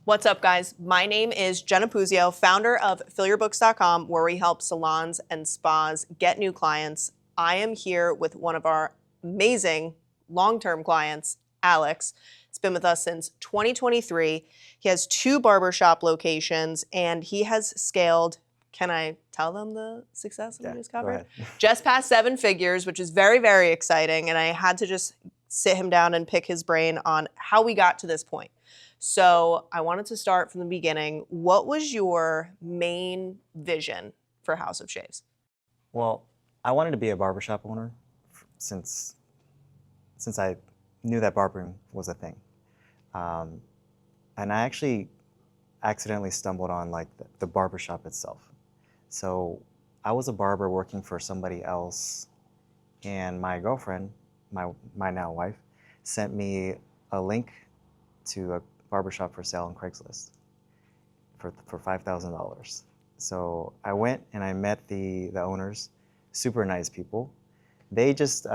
What's up, guys? My name is Jenna Puzio, founder of FillYourBooks.com, where we help salons and spas get new clients. I am here with one of our amazing long-term clients, Alex. He's been with us since 2023. He has 2 barbershop locations, and he has scaled, can I tell them the success that we just covered? Just past 7 figures, which is very, very exciting. And I had to just sit him down and pick his brain on how we got to this point. So I wanted to start from the beginning. What was your main vision for House of Shaves? Well, I wanted to be a barbershop owner since I knew that barbering was a thing. And I actually accidentally stumbled on like the barbershop itself. So I was a barber working for somebody else, and my girlfriend, my now wife, sent me a link to a barbershop for sale on Craigslist for $5,000. So I went and I met the owners, super nice people. They just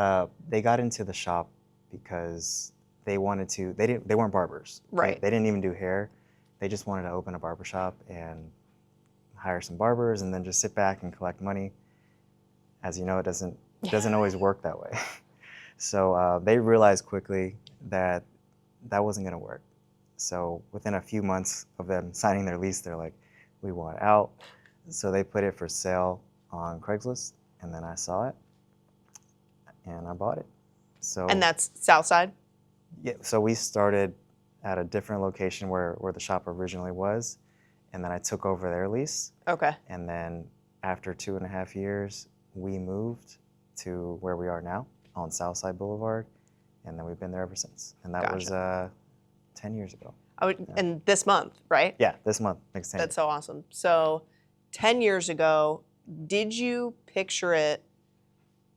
they got into the shop because they wanted to. They weren't barbers. Right. They didn't even do hair. They just wanted to open a barbershop and hire some barbers and then just sit back and collect money. As you know, it doesn't always work that way. So they realized quickly that wasn't going to work. So within a few months of them signing their lease, they're like, we want out. So they put it for sale on Craigslist, and then I saw it, and I bought it. So. And that's Southside? Yeah, so we started at a different location where the shop originally was, and then I took over their lease. Okay. And then after 2.5 years, we moved to where we are now on Southside Boulevard, and then we've been there ever since. And that was 10 years ago. And this month, right? Yeah, this month makes 10 years. That's so awesome. So 10 years ago, did you picture it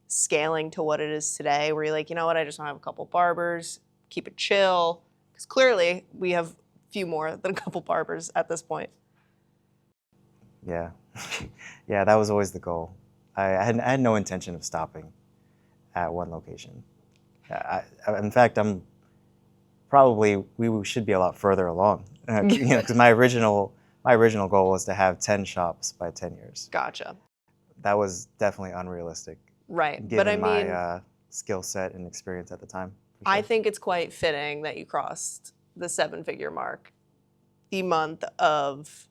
scaling to what it is today? Were you like, you know what, I just want to have a couple barbers, keep it chill? Because clearly we have a few more than a couple barbers at this point. Yeah. Yeah, that was always the goal. I had no intention of stopping at one location. In fact, we should be a lot further along. Because my original goal was to have 10 shops by 10 years. Gotcha. That was definitely unrealistic. Right, given but I mean, my skill set and experience at the time. Sure. I think it's quite fitting that you crossed the 7-figure mark the month of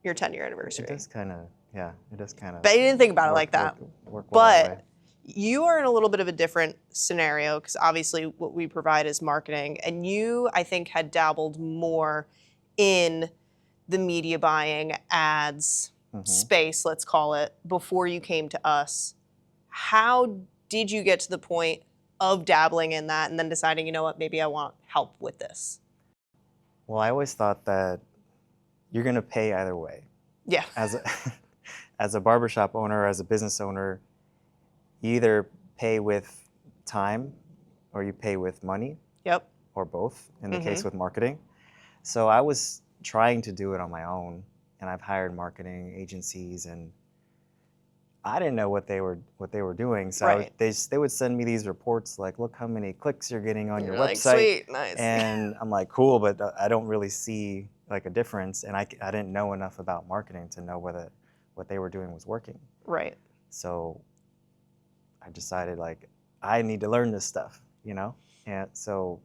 your 10-year anniversary. It does kind of. But you didn't think about it like that. Work well that way. You are in a little bit of a different scenario because obviously what we provide is marketing, and you, I think, had dabbled more in the media buying ads space, let's call it, before you came to us. How did you get to the point of dabbling in that and then deciding, you know what, maybe I want help with this? Well, I always thought that you're going to pay either way. Yeah. As a barbershop owner, as a business owner, you either pay with time or you pay with money. Yep. Or both, in the case with marketing. So I was trying to do it on my own, and I've hired marketing agencies, and I didn't know what they were doing. So they would send me these reports like, look how many clicks you're getting on your website. Sweet, nice. And I'm like, cool, but I don't really see like a difference, and I didn't know enough about marketing to know whether what they were doing was working. Right. So I decided like I need to learn this stuff, and so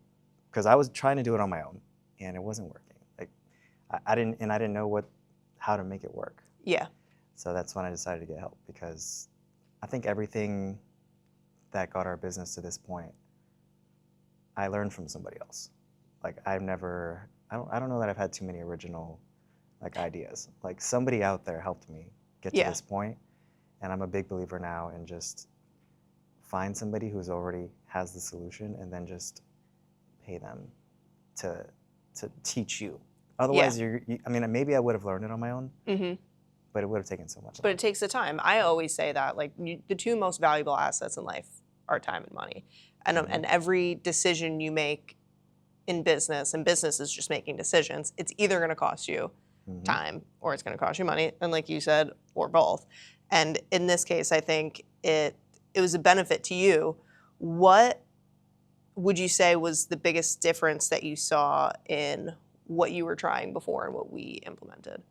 because I was trying to do it on my own and it wasn't working. Like I didn't know how to make it work. Yeah. So that's when I decided to get help, because I think everything that got our business to this point, I learned from somebody else. Like I don't know that I've had too many original like ideas. Like somebody out there helped me get to this point, and I'm a big believer now in just find somebody who's already has the solution and then just pay them to teach you. Otherwise, maybe I would have learned it on my own, but it would have taken so much. But it takes the time. I always say that the 2 most valuable assets in life are time and money, and every decision you make in business, and business is just making decisions, it's either going to cost you time or it's going to cost you money, and like you said, or both. And in this case, I think it was a benefit to you. What would you say was the biggest difference that you saw in what you were trying before and what we implemented?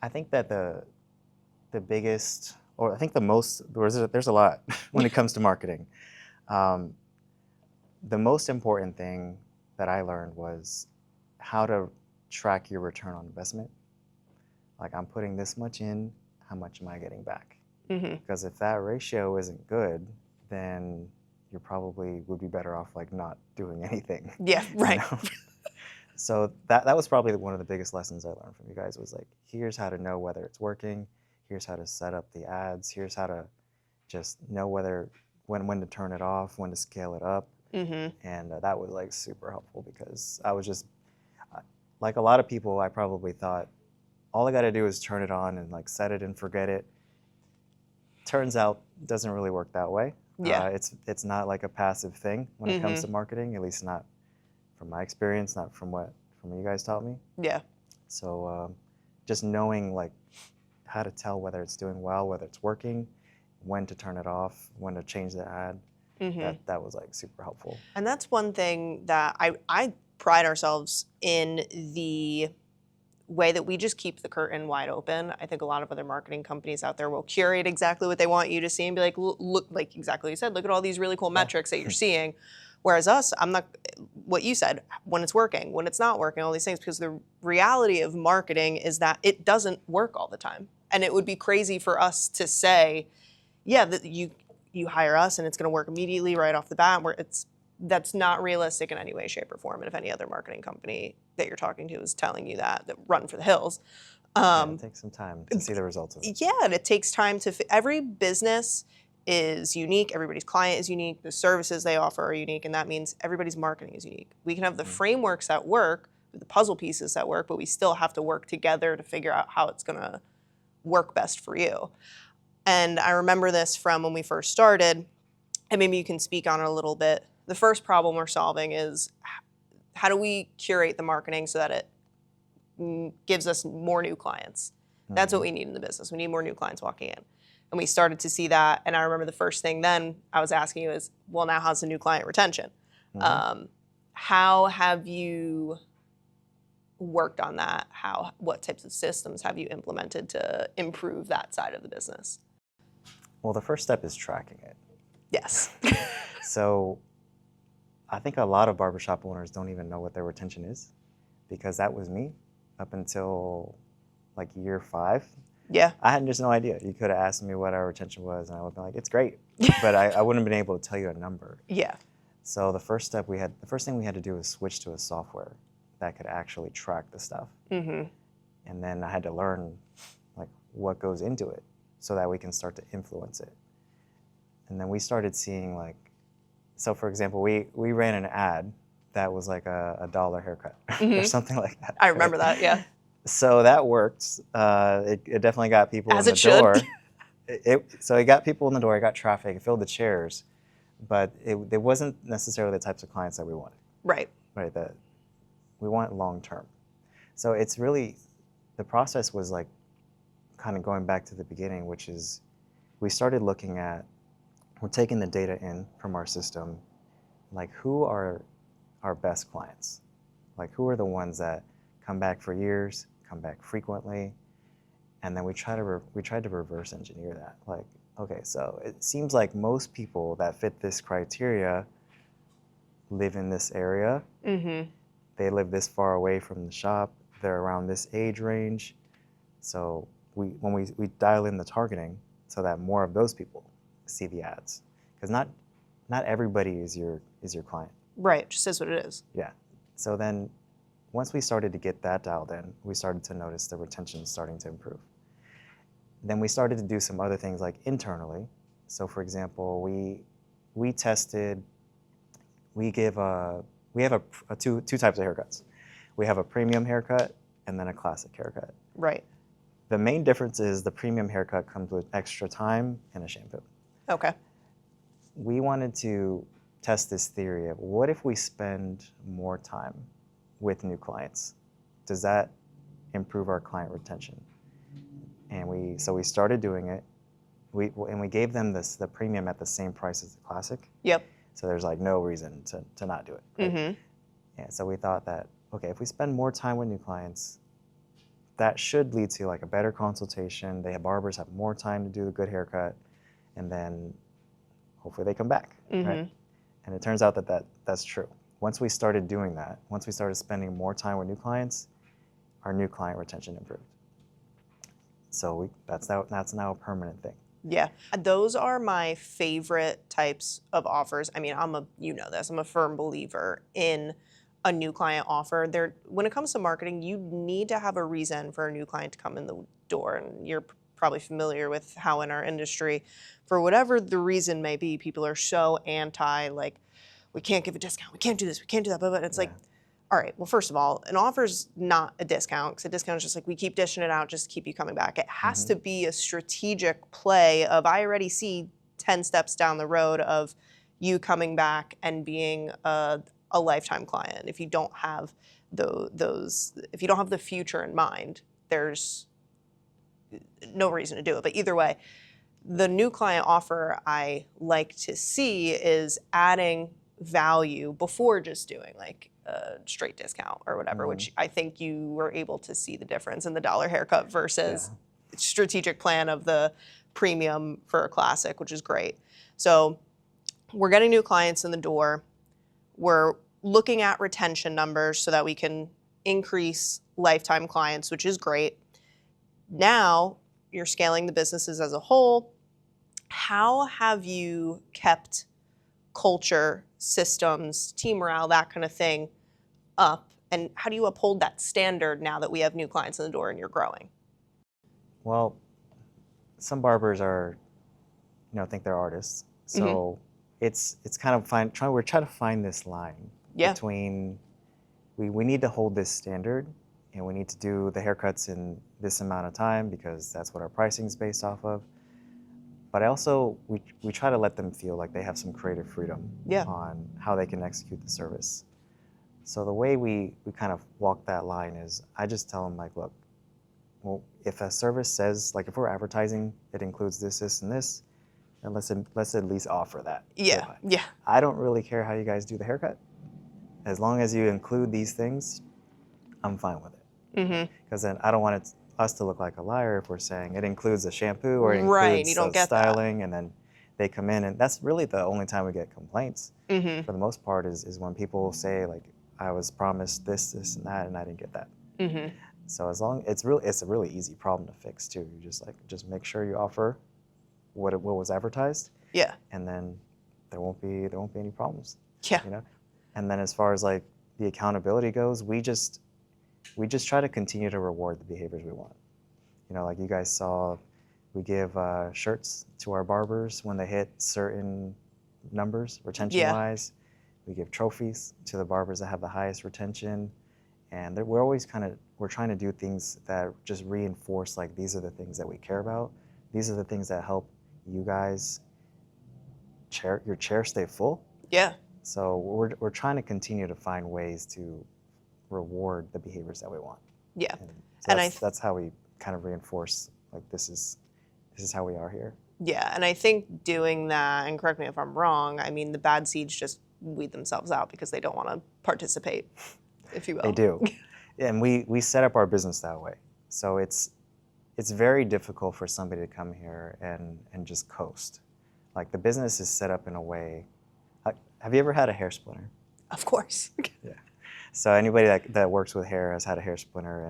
I think that the biggest, or I think the most, there's a lot when it comes to marketing. The most important thing that I learned was how to track your return on investment. Like, I'm putting this much in, how much am I getting back? Because if that ratio isn't good, then you probably would be better off like not doing anything. Yeah, right. You know? So that was probably one of the biggest lessons I learned from you guys, was like, here's how to know whether it's working, here's how to set up the ads, here's how to just know when to turn it off, when to scale it up. And that was like super helpful, because I was just, like a lot of people, I probably thought, all I got to do is turn it on and like set it and forget it. Turns out it doesn't really work that way. Yeah. It's not like a passive thing when it comes to marketing, at least not from my experience, not from what you guys taught me. Yeah. So just knowing like how to tell whether it's doing well, whether it's working, when to turn it off, when to change the ad, that was like super helpful. And that's one thing that I pride ourselves in, the way that we just keep the curtain wide open. I think a lot of other marketing companies out there will curate exactly what they want you to see and be like, look, like exactly what you said, look at all these really cool metrics that you're seeing. Whereas us, I'm not, what you said, when it's working, when it's not working, all these things, because the reality of marketing is that it doesn't work all the time. And it would be crazy for us to say, yeah, that you hire us and it's going to work immediately right off the bat, where that's not realistic in any way, shape, or form. And if any other marketing company that you're talking to is telling you that run for the hills. It takes some time to see the results of it. Yeah, and it takes time every business is unique, everybody's client is unique, the services they offer are unique, and that means everybody's marketing is unique. We can have the frameworks that work, the puzzle pieces that work, but we still have to work together to figure out how it's gonna work best for you. And I remember this from when we first started, and maybe you can speak on it a little bit. The first problem we're solving is, how do we curate the marketing so that it gives us more new clients? That's what we need in the business. We need more new clients walking in. And we started to see that. And I remember the first thing then I was asking you is, well, now how's the new client retention? How have you worked on that? What types of systems have you implemented to improve that side of the business? Well, the first step is tracking it. Yes. So I think a lot of barbershop owners don't even know what their retention is, because that was me up until like year 5. Yeah. I had just no idea. You could have asked me what our retention was, and I would have been like, it's great. But I wouldn't have been able to tell you a number. Yeah. So the first thing we had to do was switch to a software that could actually track the stuff. And then I had to learn like what goes into it so that we can start to influence it. And then we started seeing like, so for example, we ran an ad that was like a $1 haircut or something like that. I remember that, yeah. So that worked. It definitely got people in the door. So it got people in the door, it got traffic, it filled the chairs, but it wasn't necessarily the types of clients that we wanted. Right. Right, that we want long term. So it's really, the process was like kind of going back to the beginning, which is we started looking at, we're taking the data in from our system, like who are our best clients? Like who are the ones that come back for years, come back frequently, and then we tried to reverse engineer that. Like, okay, so it seems like most people that fit this criteria live in this area. They live this far away from the shop. They're around this age range. So when we dial in the targeting so that more of those people see the ads, because not everybody is your client. Right, it just is what it is. Yeah. So then once we started to get that dialed in, we started to notice the retention starting to improve. Then we started to do some other things like internally. So for example, we tested, we have two types of haircuts. We have a premium haircut and then a classic haircut. Right. The main difference is the premium haircut comes with extra time and a shampoo. Okay. We wanted to test this theory of, what if we spend more time with new clients? Does that improve our client retention? And we started doing it. We gave them the premium at the same price as the classic. Yep. So there's like no reason to not do it. Right? And so we thought that, okay, if we spend more time with new clients, that should lead to like a better consultation. Barbers have more time to do a good haircut, and then hopefully they come back, right? And it turns out that that's true. Once we started doing that, once we started spending more time with new clients, our new client retention improved. So that's now a permanent thing. Yeah, those are my favorite types of offers. I mean, you know this, I'm a firm believer in a new client offer. When it comes to marketing, you need to have a reason for a new client to come in the door. And you're probably familiar with how in our industry, for whatever the reason may be, people are so anti, like, we can't give a discount, we can't do this, we can't do that, but it's like, all right, well, first of all, an offer's not a discount, because a discount is just like, we keep dishing it out just to keep you coming back. It has to be a strategic play of, I already see 10 steps down the road of you coming back and being a lifetime client. If you don't have if you don't have the future in mind, there's no reason to do it. But either way, the new client offer I like to see is adding value before just doing like a straight discount or whatever, which I think you were able to see the difference in the dollar haircut versus strategic plan of the premium for a classic, which is great. So we're getting new clients in the door. We're looking at retention numbers so that we can increase lifetime clients, which is great. Now you're scaling the businesses as a whole. How have you kept culture, systems, team morale, that kind of thing up? And how do you uphold that standard now that we have new clients in the door and you're growing? Well, some barbers think they're artists. So it's kind of we're trying to find this line between we need to hold this standard, and we need to do the haircuts in this amount of time because that's what our pricing is based off of. But we try to let them feel like they have some creative freedom on how they can execute the service. So the way we kind of walk that line is, I just tell them, like, look, well, if a service says, like, if we're advertising, it includes this, this, and this, then let's at least offer that. Yeah, so I don't really care how you guys do the haircut. As long as you include these things, I'm fine with it. Because then I don't want us to look like a liar if we're saying it includes a shampoo or it includes styling, and then they come in, and that's really the only time we get complaints. For the most part is when people say, like, I was promised this, this, and that, and I didn't get that. So it's a really easy problem to fix too. You just make sure you offer what was advertised. Yeah. And then there won't be any problems. Yeah. You know? And then as far as like the accountability goes, we just try to continue to reward the behaviors we want. You know, like you guys saw, we give shirts to our barbers when they hit certain numbers, retention-wise. We give trophies to the barbers that have the highest retention. And we're trying to do things that just reinforce, like, these are the things that we care about. These are the things that help you guys, your chair stay full. Yeah. So we're trying to continue to find ways to reward the behaviors that we want. Yeah. And so that's how we kind of reinforce, like, this is how we are here. Yeah, and I think doing that, and correct me if I'm wrong, I mean, the bad seeds just weed themselves out because they don't want to participate, if you will. They do. And we set up our business that way. So it's very difficult for somebody to come here and just coast. Like, the business is set up in a way. Have you ever had a hair splinter? Of course. Yeah. So anybody that works with hair has had a hair splinter,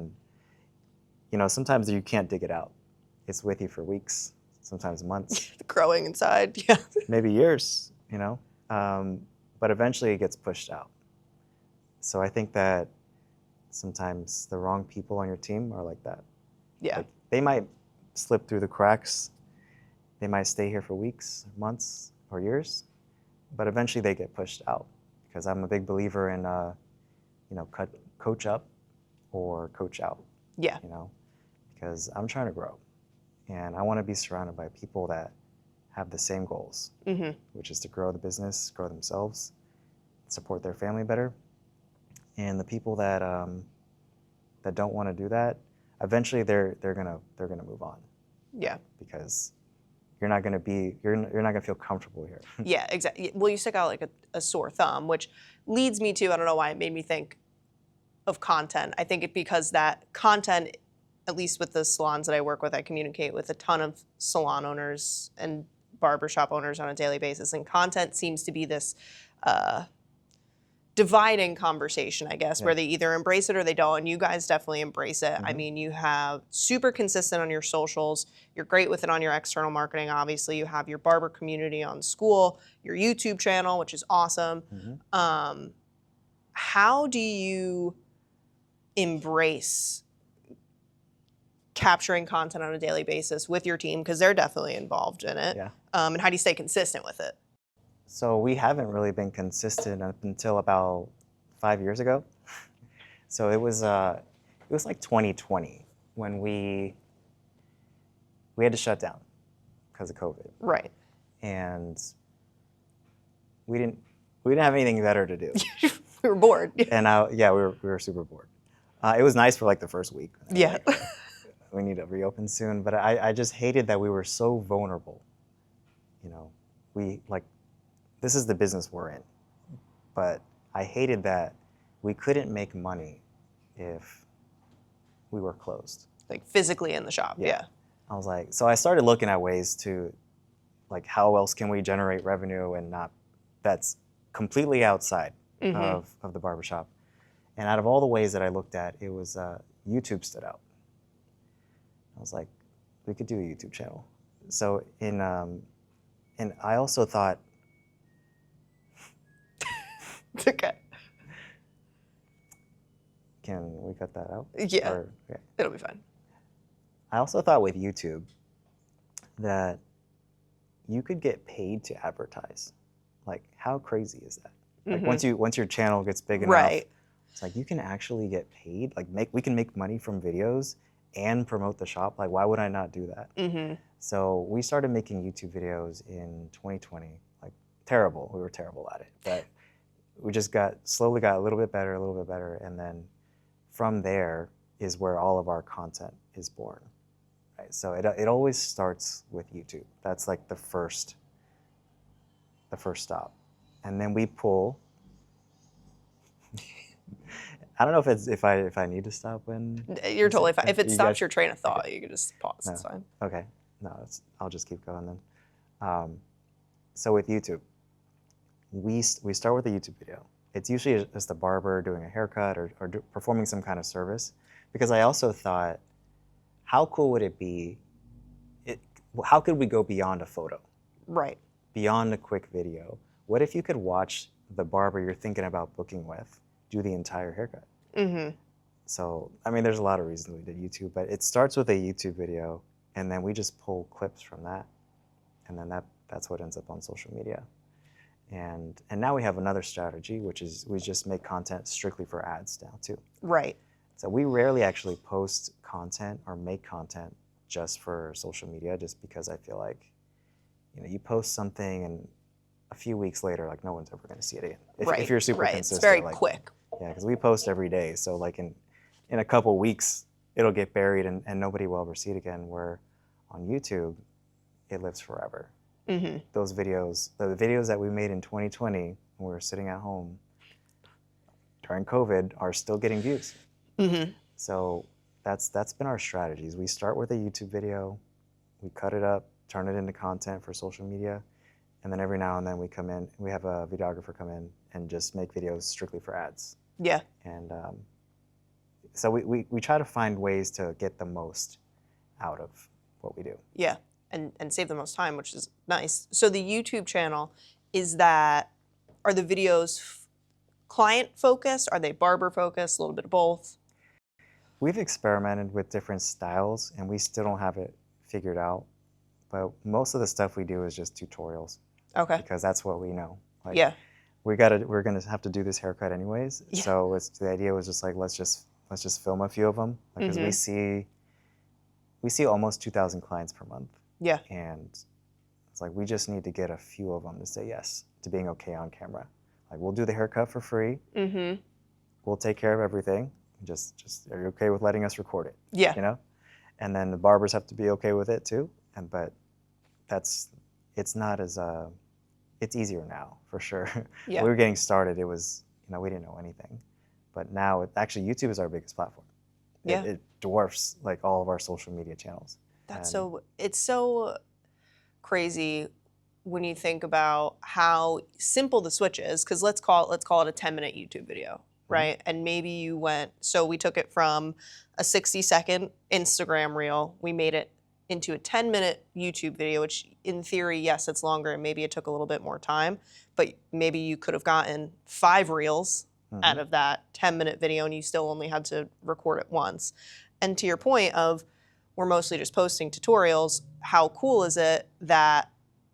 and sometimes you can't dig it out. It's with you for weeks, sometimes months. Growing inside, yeah. Maybe years, but eventually it gets pushed out. So I think that sometimes the wrong people on your team are like that. Yeah. Like, they might slip through the cracks. They might stay here for weeks, months, or years, but eventually they get pushed out, because I'm a big believer in, coach up or coach out. Yeah. Because I'm trying to grow, and I want to be surrounded by people that have the same goals, which is to grow the business, grow themselves, support their family better. And the people that don't want to do that, eventually they're gonna move on. Yeah. Because you're not gonna feel comfortable here. Yeah, exactly. Well, you stick out like a sore thumb, which leads me to, I don't know why it made me think of content. I think because that content, at least with the salons that I work with, I communicate with a ton of salon owners and barbershop owners on a daily basis, and content seems to be this dividing conversation, I guess, where they either embrace it or they don't, and you guys definitely embrace it. I mean, you have super consistent on your socials, you're great with it on your external marketing, obviously, you have your barber community on school, your YouTube channel, which is awesome. How do you embrace capturing content on a daily basis with your team, because they're definitely involved in it? And how do you stay consistent with it? So we haven't really been consistent up until about 5 years ago. So it was like 2020 when we had to shut down because of COVID. Right. And we didn't have anything better to do. We were bored. And we were super bored. It was nice for like the first week. Yeah. Like, we need to reopen soon, but I just hated that we were so vulnerable. You know, this is the business we're in, but I hated that we couldn't make money if we were closed. Like physically in the shop, yeah. I was like, so I started looking at ways to, like, how else can we generate revenue and not, that's completely outside of the barbershop. And out of all the ways that I looked at, it was YouTube stood out. I was like, we could do a YouTube channel. So and I also thought, it's okay. Can we cut that out? Yeah, okay. It'll be fine. I also thought with YouTube that you could get paid to advertise. Like, how crazy is that? Like once your channel gets big enough, it's like you can actually get paid. Like we can make money from videos and promote the shop. Like, why would I not do that? So we started making YouTube videos in 2020. Like, terrible. We were terrible at it, but we just slowly got a little bit better, and then from there is where all of our content is born. Right? So it always starts with YouTube. That's like the first stop, and then we pull. I don't know if I need to stop when you're totally fine. If it stops your train of thought, you can just pause. No. It's fine. Okay, no, I'll just keep going then. So with YouTube, we start with a YouTube video. It's usually just a barber doing a haircut or performing some kind of service, because I also thought, how cool would it be? How could we go beyond a photo? Right. Beyond a quick video. What if you could watch the barber you're thinking about booking with do the entire haircut? So, I mean, there's a lot of reasons we did YouTube, but it starts with a YouTube video, and then we just pull clips from that, and then that's what ends up on social media. And now we have another strategy, which is we just make content strictly for ads now too. Right. So we rarely actually post content or make content just for social media, just because I feel like, you post something and a few weeks later, like, no one's ever going to see it again. If you're super consistent. It's very quick. Yeah, because we post every day. So like in a couple weeks, it'll get buried and nobody will ever see it again. Where on YouTube, it lives forever. Those videos, the videos that we made in 2020 when we were sitting at home during COVID, are still getting views. So that's been our strategies. We start with a YouTube video, we cut it up, turn it into content for social media, and then every now and then we have a videographer come in and just make videos strictly for ads. Yeah. And so we try to find ways to get the most out of what we do. Yeah. And save the most time, which is nice. So the YouTube channel, are the videos client focused? Are they barber focused? A little bit of both? We've experimented with different styles, and we still don't have it figured out. But most of the stuff we do is just tutorials. Okay. Because that's what we know. Like, yeah. We're gonna have to do this haircut anyways. Yeah. So the idea was just like, let's just film a few of them, because we see almost 2,000 clients per month. Yeah. And it's like, we just need to get a few of them to say yes to being okay on camera. Like, we'll do the haircut for free. We'll take care of everything. Just are you okay with letting us record it? Yeah. And then the barbers have to be okay with it too. But it's not as it's easier now, for sure. Yeah. When we were getting started, it was we didn't know anything. But now, actually, YouTube is our biggest platform. Yeah. It dwarfs like all of our social media channels. It's so crazy when you think about how simple the switch is, because let's call it a 10-minute YouTube video, right? And maybe you we took it from a 60-second Instagram reel, we made it into a 10-minute YouTube video, which in theory, yes, it's longer and maybe it took a little bit more time, but maybe you could have gotten 5 reels out of that 10-minute video and you still only had to record it once. And to your point of, we're mostly just posting tutorials, how cool is it that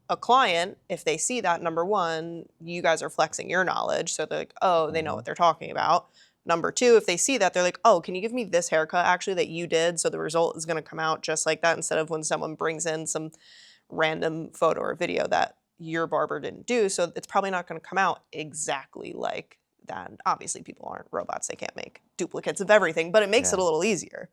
a client, if they see that, number one, you guys are flexing your knowledge, so they're like, oh, they know what they're talking about. Number two, if they see that, they're like, oh, can you give me this haircut actually that you did, so the result is gonna come out just like that, instead of when someone brings in some random photo or video that your barber didn't do, so it's probably not gonna come out exactly like that. Obviously, people aren't robots, they can't make duplicates of everything, but it makes it a little easier.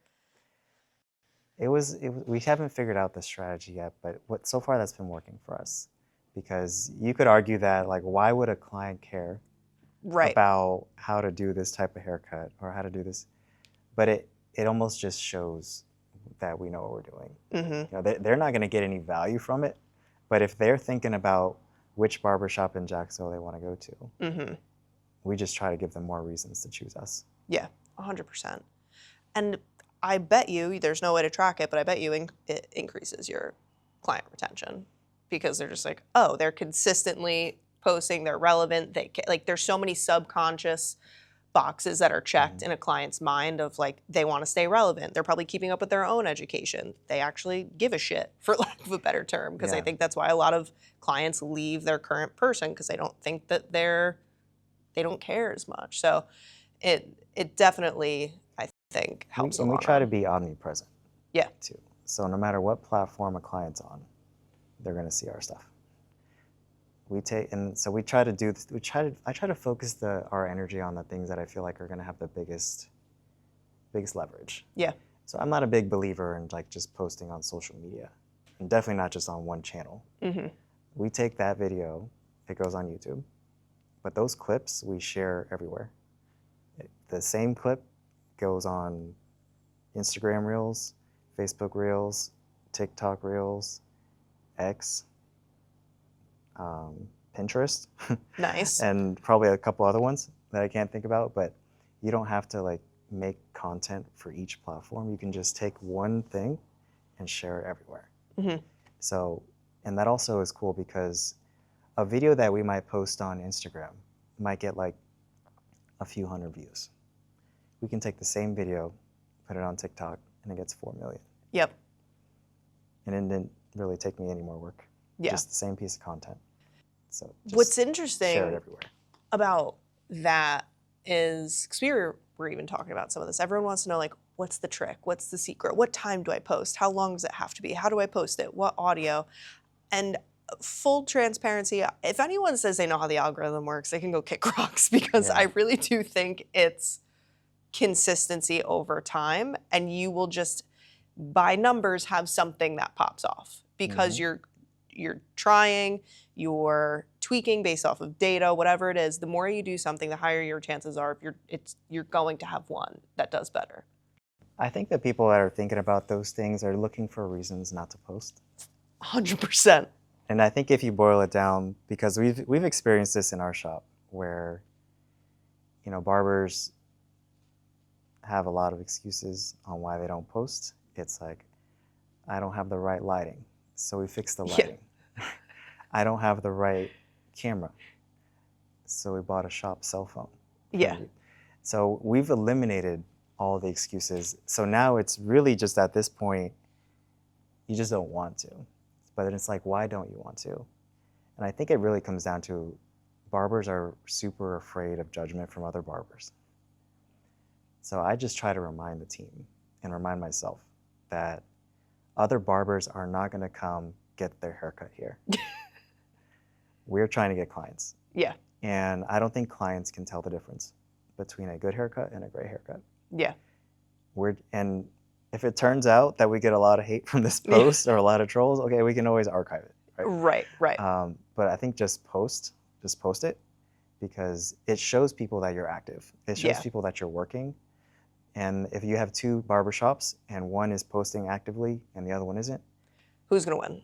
We haven't figured out the strategy yet, but so far that's been working for us. Because you could argue that, like, why would a client care about how to do this type of haircut or how to do this? But it almost just shows that we know what we're doing. They're not going to get any value from it, but if they're thinking about which barbershop in Jacksonville they want to go to, we just try to give them more reasons to choose us. Yeah, 100%. And I bet you, there's no way to track it, but I bet you it increases your client retention, because they're just like, oh, they're consistently posting, they're relevant, there's so many subconscious boxes that are checked in a client's mind of, like, they want to stay relevant. They're probably keeping up with their own education. They actually give a shit, for lack of a better term, because I think that's why a lot of clients leave their current person, because they don't think that they don't care as much. So it definitely, I think, helps a lot. And we try to be omnipresent. Yeah. Too. So no matter what platform a client's on, they're going to see our stuff. I try to focus our energy on the things that I feel like are going to have the biggest leverage. Yeah. So I'm not a big believer in, like, just posting on social media, and definitely not just on one channel. We take that video, it goes on YouTube, but those clips we share everywhere. The same clip goes on Instagram Reels, Facebook Reels, TikTok Reels, X, Pinterest. Nice. And probably a couple other ones that I can't think about, but you don't have to, like, make content for each platform. You can just take one thing and share it everywhere. So, and that also is cool, because a video that we might post on Instagram might get like a few hundred views. We can take the same video, put it on TikTok, and it gets 4 million. Yep. And it didn't really take me any more work. Yeah. Just the same piece of content. So what's interesting share it everywhere. About that is, because we were even talking about some of this, everyone wants to know, like, what's the trick? What's the secret? What time do I post? How long does it have to be? How do I post it? What audio? And full transparency, if anyone says they know how the algorithm works, they can go kick rocks, because I really do think it's consistency over time, and you will just, by numbers, have something that pops off, because you're trying, you're tweaking based off of data, whatever it is. The more you do something, the higher your chances are you're going to have one that does better. I think that people that are thinking about those things are looking for reasons not to post. 100%. And I think if you boil it down, because we've experienced this in our shop, where, barbers have a lot of excuses on why they don't post. It's like, I don't have the right lighting, so we fix the lighting. I don't have the right camera, so we bought a shop cell phone. Yeah. So we've eliminated all the excuses. So now it's really just, at this point, you just don't want to. But then it's like, why don't you want to? And I think it really comes down to, barbers are super afraid of judgment from other barbers. So I just try to remind the team and remind myself that other barbers are not going to come get their haircut here. We're trying to get clients. Yeah. And I don't think clients can tell the difference between a good haircut and a great haircut. Yeah. And if it turns out that we get a lot of hate from this post or a lot of trolls, okay, we can always archive it. Right. But I think just post it, because it shows people that you're active. It shows people that you're working. And if you have two barbershops and one is posting actively and the other one isn't, who's going to win?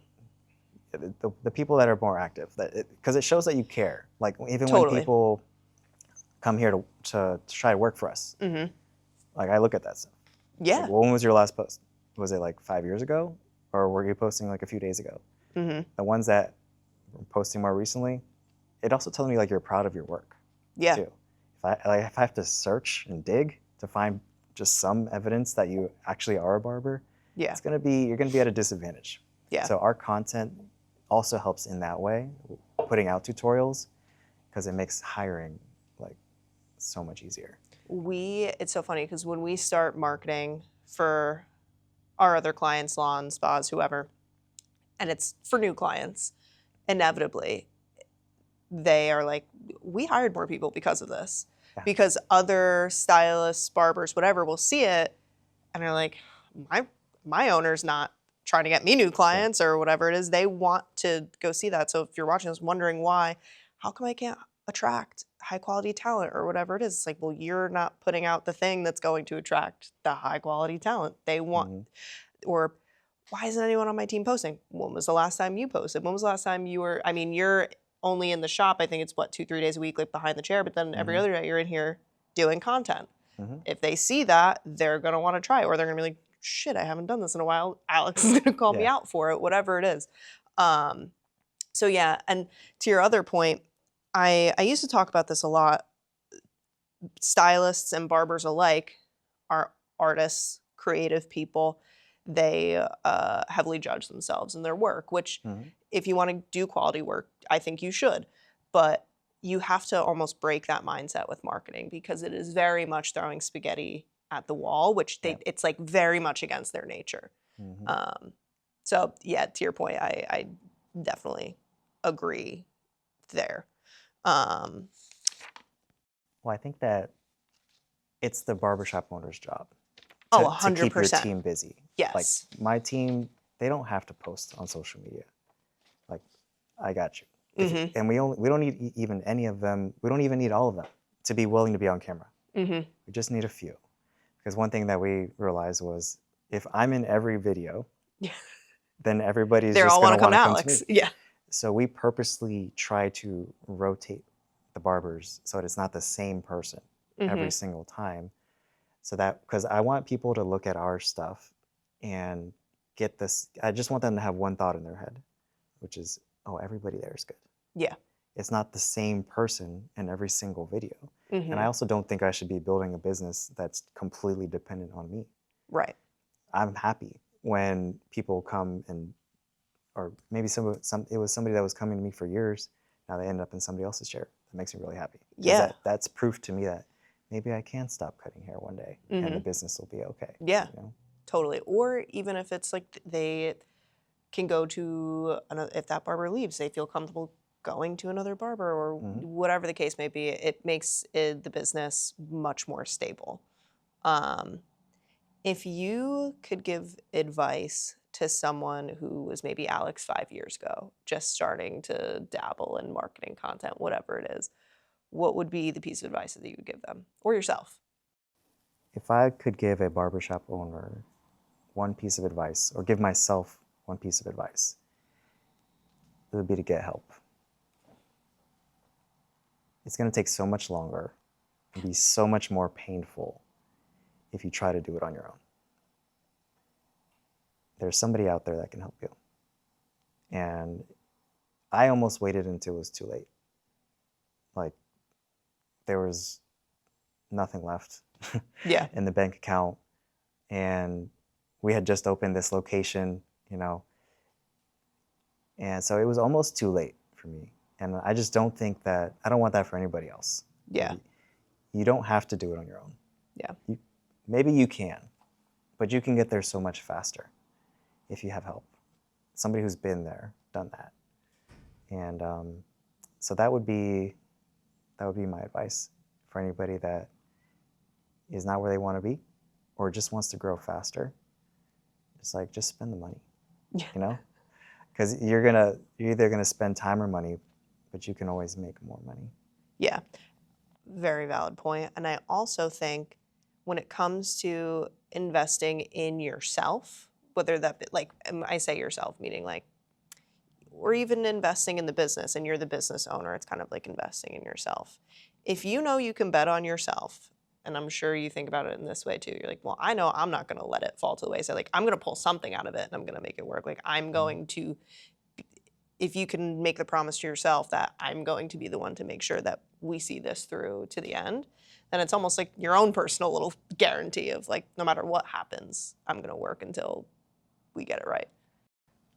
The people that are more active, because it shows that you care. Like even when people come here to try to work for us, like I look at that stuff. Yeah. Like, well, when was your last post? Was it like 5 years ago, or were you posting like a few days ago? The ones that were posting more recently, it also tells me like you're proud of your work. Yeah. Too. If I have to search and dig to find just some evidence that you actually are a barber, you're gonna be at a disadvantage. Yeah. So our content also helps in that way, putting out tutorials, because it makes hiring like so much easier. It's so funny because when we start marketing for our other clients, salons, spas, whoever, and it's for new clients, inevitably they are like, we hired more people because of this. Yeah. Because other stylists, barbers, whatever, will see it and they're like, my owner's not trying to get me new clients or whatever it is. They want to go see that. So if you're watching this wondering why, how come I can't attract high quality talent or whatever it is? It's like, well, you're not putting out the thing that's going to attract the high quality talent they want. Or why isn't anyone on my team posting? When was the last time you posted? When was the last time you were, I mean, you're only in the shop, I think it's 2-3 days a week, like behind the chair, but then every other day you're in here doing content. If they see that, they're gonna wanna try it, or they're gonna be like, shit, I haven't done this in a while. Alex is gonna call me out for it, whatever it is. So yeah, and to your other point, I used to talk about this a lot. Stylists and barbers alike are artists, creative people. They heavily judge themselves in their work, which if you want to do quality work, I think you should. But you have to almost break that mindset with marketing because it is very much throwing spaghetti at the wall, which it's like very much against their nature. So yeah, to your point, I definitely agree there. Well, I think that it's the barbershop owner's job to 100%. keep your team busy. Yes. Like my team, they don't have to post on social media. Like, I got you. And we don't need even any of them. We don't even need all of them to be willing to be on camera. We just need a few. Because one thing that we realized was if I'm in every video, then everybody's just going to want to come to me. Yeah. So we purposely try to rotate the barbers so that it's not the same person every single time. So that, because I want people to look at our stuff and get this, I just want them to have one thought in their head, which is, oh, everybody there is good. Yeah. It's not the same person in every single video. And I also don't think I should be building a business that's completely dependent on me. Right. I'm happy when people come and, or maybe it was somebody that was coming to me for years. Now they end up in somebody else's chair. That makes me really happy. Yeah. That's proof to me that maybe I can stop cutting hair one day and the business will be okay. Yeah, you know? Totally. Or even if it's like they can go to another, if that barber leaves, they feel comfortable going to another barber or whatever the case may be, it makes the business much more stable. If you could give advice to someone who was maybe Alex 5 years ago, just starting to dabble in marketing content, whatever it is, what would be the piece of advice that you would give them or yourself? If I could give a barbershop owner one piece of advice, or give myself one piece of advice, it would be to get help. It's going to take so much longer and be so much more painful if you try to do it on your own. There's somebody out there that can help you. And I almost waited until it was too late. Like, there was nothing left in the bank account. And we had just opened this location, you know. And so it was almost too late for me. And I just don't think that, I don't want that for anybody else. Yeah. You don't have to do it on your own. Yeah. Maybe you can, but you can get there so much faster if you have help. Somebody who's been there, done that. And so that would be my advice for anybody that is not where they want to be or just wants to grow faster. It's like, just spend the money, you know? Because you're either gonna spend time or money, but you can always make more money. Yeah, very valid point. And I also think when it comes to investing in yourself, whether that be, like I say yourself, meaning like, or even investing in the business and you're the business owner, it's kind of like investing in yourself. If you know you can bet on yourself, and I'm sure you think about it in this way too, you're like, well, I know I'm not going to let it fall to the wayside. Like, I'm going to pull something out of it and I'm going to make it work. Like, I'm going to, if you can make the promise to yourself that I'm going to be the one to make sure that we see this through to the end, then it's almost like your own personal little guarantee of like, no matter what happens, I'm going to work until we get it right.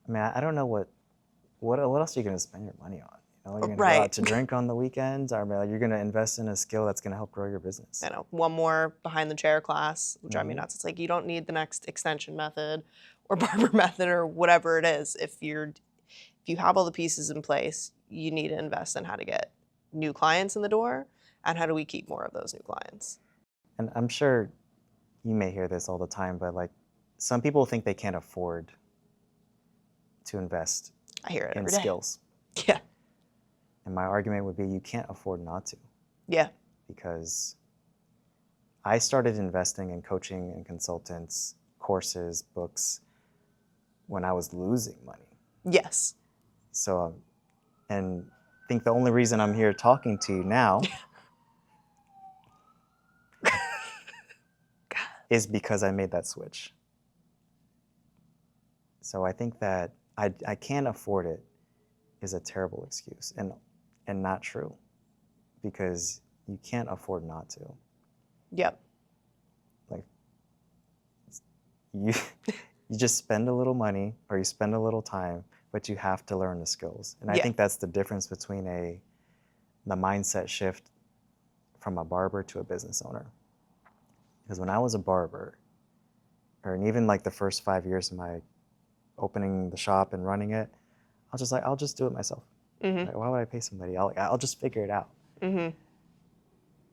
I mean, I don't know what else are you going to spend your money on? You know, you're going to Right. go out to drink on the weekends, or like, you're going to invest in a skill that's going to help grow your business. I know, one more behind the chair class will drive me nuts. It's like, you don't need the next extension method or barber method or whatever it is. If you have all the pieces in place, you need to invest in how to get new clients in the door and how do we keep more of those new clients. And I'm sure you may hear this all the time, but like some people think they can't afford to invest I hear it in every day. skills. Yeah. And my argument would be you can't afford not to. Yeah. Because I started investing in coaching and consultants, courses, books when I was losing money. Yes. So, and I think the only reason I'm here talking to you now is because I made that switch. So I think that I can't afford it is a terrible excuse and not true, because you can't afford not to. Yep. Like you just spend a little money or you spend a little time, but you have to learn the skills. And I think that's the difference between the mindset shift from a barber to a business owner. Because when I was a barber, or even like the first 5 years of my opening the shop and running it, I was just like, I'll just do it myself. Mm-hmm. Like, why would I pay somebody? I'll just figure it out. Mm-hmm.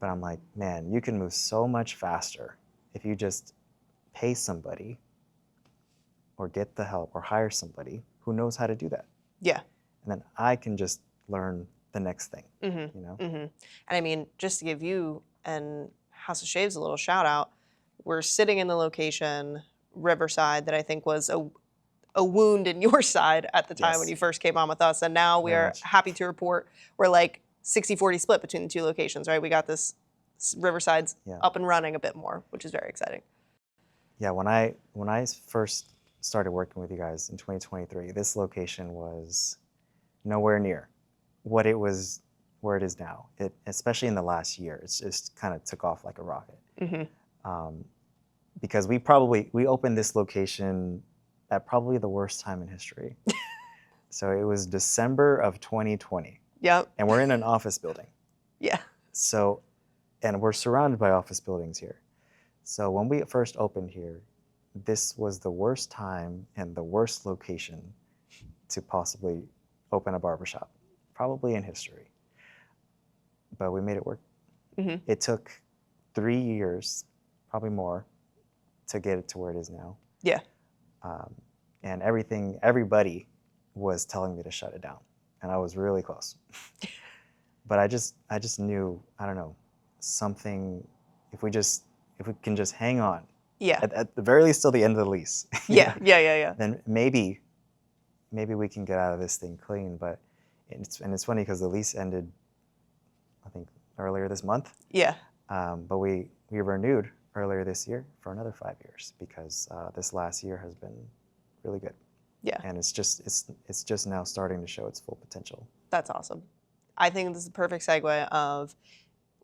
But I'm like, man, you can move so much faster if you just pay somebody or get the help or hire somebody who knows how to do that. Yeah. And then I can just learn the next thing, Mm-hmm. you know? Mm-hmm. And I mean, just to give you and House of Shaves a little shout out, we're sitting in the location, Riverside, that I think was a wound in your side at the time when you first came on with us. And now we are happy to report we're like 60-40 split between the two locations, right? We got this Riverside's up and running a bit more, which is very exciting. Yeah, when I first started working with you guys in 2023, this location was nowhere near what it was, where it is now. Especially in the last year, it's just kind of took off like a rocket. Mm-hmm. Because we opened this location at probably the worst time in history. So it was December of 2020. Yep. And we're in an office building. Yeah. So, and we're surrounded by office buildings here. So when we first opened here, this was the worst time and the worst location to possibly open a barbershop, probably in history. But we made it work. Mm-hmm. It took 3 years, probably more, to get it to where it is now. Yeah. And everybody was telling me to shut it down, and I was really close. But I just knew, I don't know, something. If we can just hang on. Yeah. At the very least till the end of the lease. Yeah. Yeah. Then maybe we can get out of this thing clean. But it's funny because the lease ended, I think, earlier this month. Yeah. But we renewed earlier this year for another 5 years because this last year has been really good. Yeah. And it's just now starting to show its full potential. That's awesome. I think this is the perfect segue of,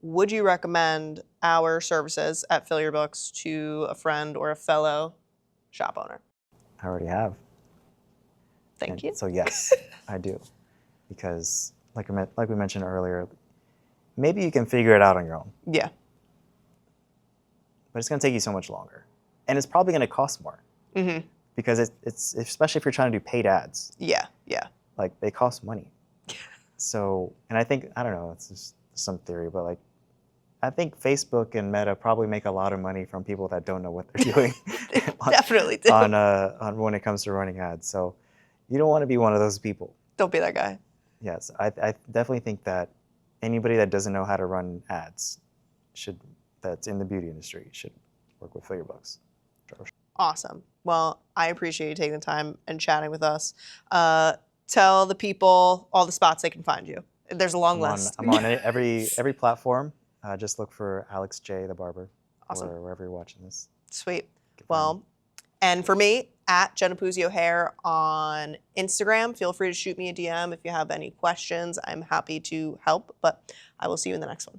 would you recommend our services at Fill Your Books to a friend or a fellow shop owner? I already have. Thank you. So yes, I do. Because like we mentioned earlier, maybe you can figure it out on your own. Yeah. But it's going to take you so much longer. And it's probably going to cost more. Mm-hmm. Because it's especially if you're trying to do paid ads. Yeah. Like, they cost money. So, and I think, I don't know, it's just some theory, but like, I think Facebook and Meta probably make a lot of money from people that don't know what they're doing. Definitely do. On when it comes to running ads. So you don't want to be one of those people. Don't be that guy. Yes, I definitely think that anybody that doesn't know how to run ads that's in the beauty industry should work with Fill Your Books. Awesome. Well, I appreciate you taking the time and chatting with us. Tell the people all the spots they can find you. There's a long list. I'm on every platform. Just look for Alex J. the Barber. Awesome. Or wherever you're watching this. Sweet. Well, and for me, at Jenna Puzio Hair on Instagram. Feel free to shoot me a DM if you have any questions. I'm happy to help, but I will see you in the next one.